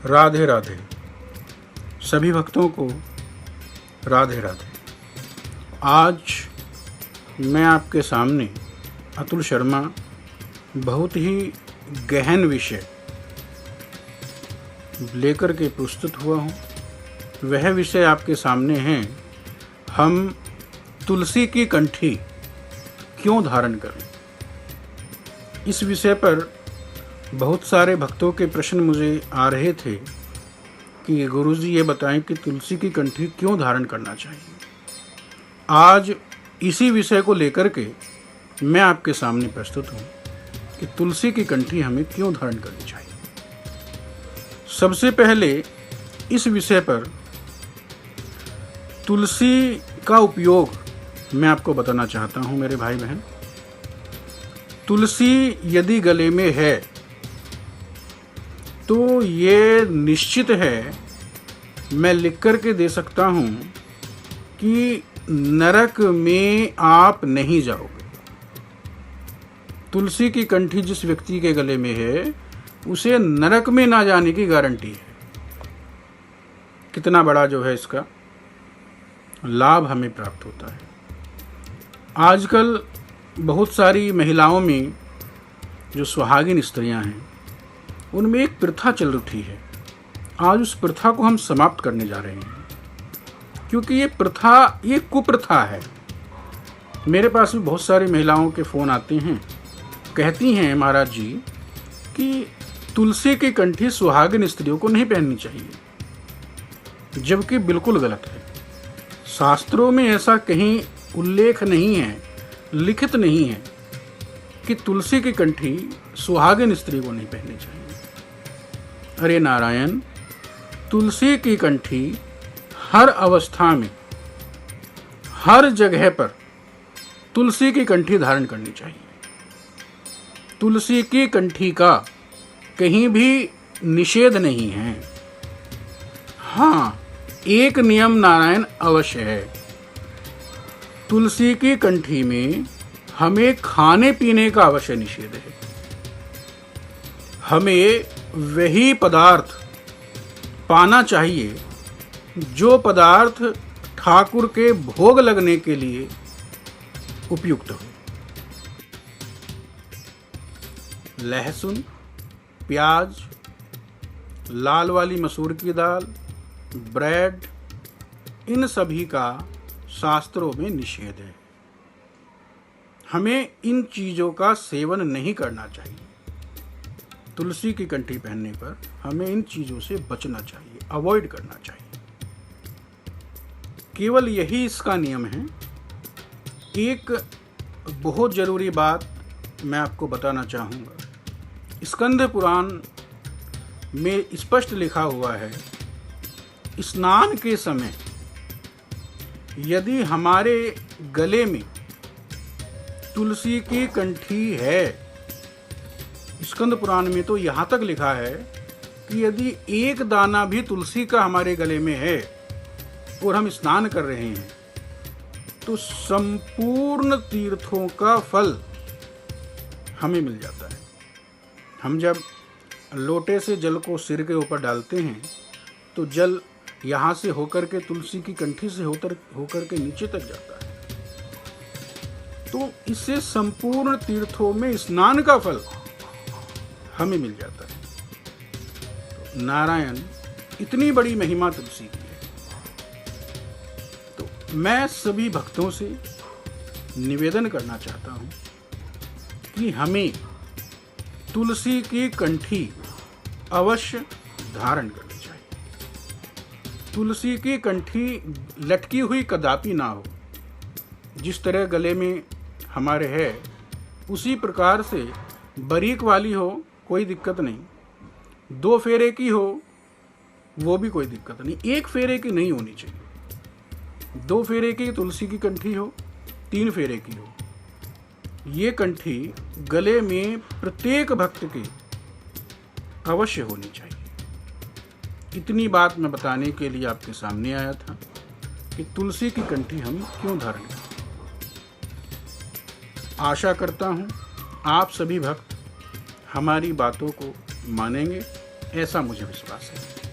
राधे राधे। सभी भक्तों को राधे राधे। आज मैं आपके सामने अतुल शर्मा बहुत ही गहन विषय लेकर के प्रस्तुत हुआ हूँ। वह विषय आपके सामने है, हम तुलसी की कंठी क्यों धारण करें। इस विषय पर बहुत सारे भक्तों के प्रश्न मुझे आ रहे थे कि गुरुजी ये बताएं कि तुलसी की कंठी क्यों धारण करना चाहिए। आज इसी विषय को लेकर के मैं आपके सामने प्रस्तुत हूँ कि तुलसी की कंठी हमें क्यों धारण करनी चाहिए। सबसे पहले इस विषय पर तुलसी का उपयोग मैं आपको बताना चाहता हूँ मेरे भाई बहन। तुलसी यदि गले में है तो ये निश्चित है, मैं लिख कर के दे सकता हूँ कि नरक में आप नहीं जाओगे। तुलसी की कंठी जिस व्यक्ति के गले में है उसे नरक में ना जाने की गारंटी है। कितना बड़ा जो है इसका लाभ हमें प्राप्त होता है। आजकल बहुत सारी महिलाओं में जो सुहागिन स्त्रियां हैं उनमें एक प्रथा चल उठी है। आज उस प्रथा को हम समाप्त करने जा रहे हैं, क्योंकि ये कुप्रथा है। मेरे पास भी बहुत सारी महिलाओं के फ़ोन आते हैं, कहती हैं महाराज जी कि तुलसी की कंठी सुहागिन स्त्रियों को नहीं पहननी चाहिए, जबकि बिल्कुल गलत है। शास्त्रों में ऐसा कहीं उल्लेख नहीं है, लिखित नहीं है कि तुलसी की कंठी सुहागिन स्त्री को नहीं पहननी चाहिए। अरे नारायण, तुलसी की कंठी हर अवस्था में, हर जगह पर तुलसी की कंठी धारण करनी चाहिए। तुलसी की कंठी का कहीं भी निषेध नहीं है। हाँ, एक नियम नारायण अवश्य है। तुलसी की कंठी में हमें खाने पीने का अवश्य निषेध है। हमें वही पदार्थ पाना चाहिए जो पदार्थ ठाकुर के भोग लगने के लिए उपयुक्त हो। लहसुन, प्याज, लाल वाली मसूर की दाल, ब्रेड, इन सभी का शास्त्रों में निषेध है। हमें इन चीज़ों का सेवन नहीं करना चाहिए। तुलसी की कंठी पहनने पर हमें इन चीज़ों से बचना चाहिए, अवॉइड करना चाहिए। केवल यही इसका नियम है। एक बहुत ज़रूरी बात मैं आपको बताना चाहूँगा। स्कंद पुराण में स्पष्ट लिखा हुआ है, स्नान के समय यदि हमारे गले में तुलसी की कंठी है, स्कंद पुराण में तो यहाँ तक लिखा है कि यदि एक दाना भी तुलसी का हमारे गले में है और हम स्नान कर रहे हैं तो संपूर्ण तीर्थों का फल हमें मिल जाता है। हम जब लोटे से जल को सिर के ऊपर डालते हैं तो जल यहाँ से होकर के तुलसी की कंठी से होकर के नीचे तक जाता है, तो इससे संपूर्ण तीर्थों में स्नान का फल हमें मिल जाता है। तो नारायण, इतनी बड़ी महिमा तुलसी की है। तो मैं सभी भक्तों से निवेदन करना चाहता हूँ कि हमें तुलसी की कंठी अवश्य धारण करनी चाहिए। तुलसी की कंठी लटकी हुई कदापि ना हो। जिस तरह गले में हमारे है उसी प्रकार से बारीक वाली हो, कोई दिक्कत नहीं। 2 फेरे की हो वो भी कोई दिक्कत नहीं। 1 फेरे की नहीं होनी चाहिए। 2 फेरे की तुलसी की कंठी हो, 3 फेरे की हो। ये कंठी गले में प्रत्येक भक्त के अवश्य होनी चाहिए। इतनी बात मैं बताने के लिए आपके सामने आया था कि तुलसी की कंठी हम क्यों धारण करें। आशा करता हूँ आप सभी भक्त हमारी बातों को मानेंगे ऐसा मुझे विश्वास है।